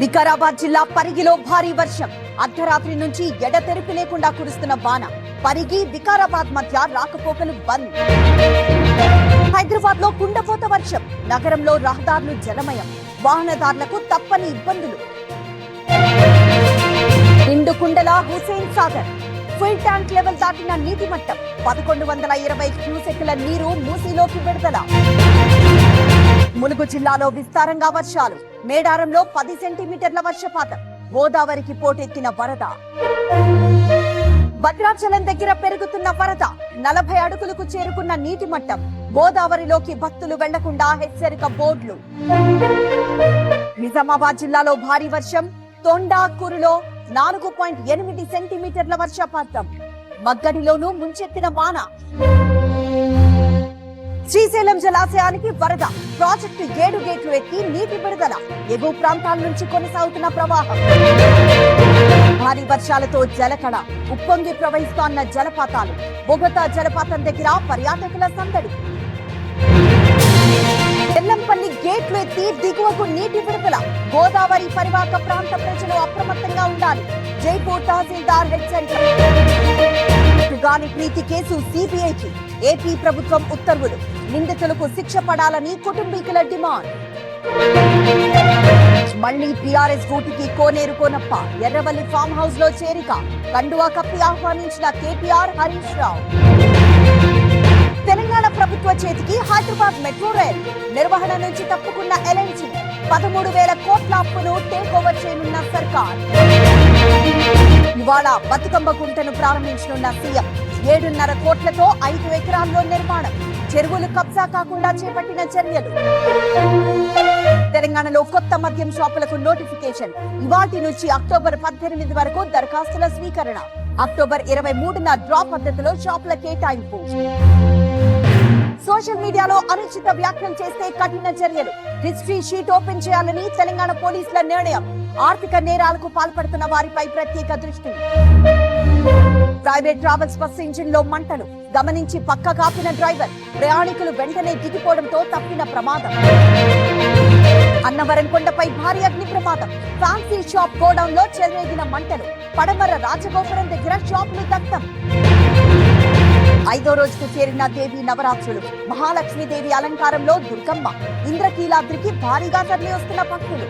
వికారాబాద్ జిల్లా పరిగిలో భారీ వర్షం. అర్ధరాత్రి నుంచి ఎడతెరిపి లేకుండా కురుస్తున్న వాన. పరిగి వికారాబాద్ మధ్య రాకపోకలు బంద్. హైదరాబాద్ లో కుండపోత వర్షం. నగరంలో రహదారులు జలమయం. వాహనదారులకు తప్పని ఇబ్బందులు. నిండు కుండల Hussain Sagar. Full tank level దాటిన నీటి మట్టం. 1120 క్యూసెక్ల నీరు మూసీలోకి విడుదల. ములుగు జిల్లాలో విస్తారంగా వర్షాలు. మేడారంలో 10 సెంటీమీటర్ల వర్షపాతం. గోదావరికి పోటెత్తిన వరద. భద్రాచలం దగ్గర పెరుగుతున్న వరద. 40 అడుగులకు చేరుకున్న నీటి మట్టం. గోదావరిలోకి భక్తులు వెళ్లకుండా హెచ్చరిక బోర్డులు. నిజామాబాద్ జిల్లాలో భారీ వర్షం. తొండాకూరులో 4.8 సెంటీమీటర్ల వర్షపాతం. మగ్గడిలోనూ ముంచెత్తిన వాన. శ్రీశైలం జలాశయానికి వరద. ప్రాజెక్టు 7 గేట్లు ఎత్తి నీటి విడుదల. ఎగువ ప్రాంతాల నుంచి కొనసాగుతున్న ప్రవాహం. భారీ వర్షాలతో జలకడ. ఉప్పొంగి ప్రవహిస్తోన్న జలపాతాలు. బొగతా జలపాతం దగ్గర పర్యాటకుల సందడి. ఎల్లంపల్లి గేట్లు ఎత్తి దిగువకు నీటి విడుదల. గోదావరి పరివాహక ప్రాంత ప్రజలు అప్రమత్తంగా ఉండాలి. జైపూర్ తహసీల్దార్ హెచ్చరిక. ప్రీతి కేసు సిబిఐకి. ఏపీ ప్రభుత్వం ఉత్తర్వులు. నిందితులకు శిక్ష పడాలని కుటుంబీకుల డిమాండ్. మళ్లీ టీఆర్ఎస్ గూటికి కోనేరు కోనప్ప. ఎర్రవల్లి ఫామ్ హౌస్ లో చేరిక. కండువా కప్పి ఆహ్వానించిన కేటీఆర్, హరీష్ రావు. తెలంగాణ ప్రభుత్వ చేతికి హైదరాబాద్ మెట్రో రైల్. నిర్వహణ నుంచి తప్పుకున్న ఎల్ఎన్జీ. 13,000 కోట్ల అప్పును టేక్ ఓవర్ చేయనున్న సర్కార్. ఇవాళ బతుకమ్మ గుంటను ప్రారంభించనున్న సీఎం. 7.5 కోట్లతో 5 ఎకరాల్లో నిర్మాణం. చెరువులు కబ్జా కాకుండా చేపట్టిన చర్యలు. తెలంగాణలో కొత్త మద్యం షాపులకు నోటిఫికేషన్. ఇవాటి నుంచి అక్టోబర్ 18 వరకు దరఖాస్తుల స్వీకరణ. అక్టోబర్ 23న డ్రా పద్ధతిలో షాపుల కేటాయింపు. సోషల్ మీడియాలో అనుచిత వ్యాఖ్యలు చేస్తే కఠిన చర్యలు. హిస్టరీ షీట్ ఓపెన్ చేయాలని తెలంగాణ పోలీసుల నిర్ణయం. ఆర్థిక నేరాలకు పాల్పడుతున్న వారిపై ప్రత్యేక దృష్టి. ప్రైవేట్ ట్రావెల్స్ బస్ ఇంజిన్ లో మంటలు. గమనించి పక్క కాపిన డ్రైవర్. ప్రయాణికులు వెంటనే దిగిపోవడంతో తప్పిన ప్రమాదం. అన్నవరం కొండపై భారీ అగ్ని ప్రమాదం. ఫ్యాన్సీ షాప్ గోడౌన్ లో చెలరేగిన మంటలు. పడమర రాజగోపురం దగ్గర షాపులు దగ్ధం. 5వ రోజుకు చేరిన దేవి నవరాత్రులు. మహాలక్ష్మీదేవి అలంకారంలో దుర్గమ్మ. ఇంద్రకీలాద్రికి భారీగా తరలి వస్తున్న భక్తులు.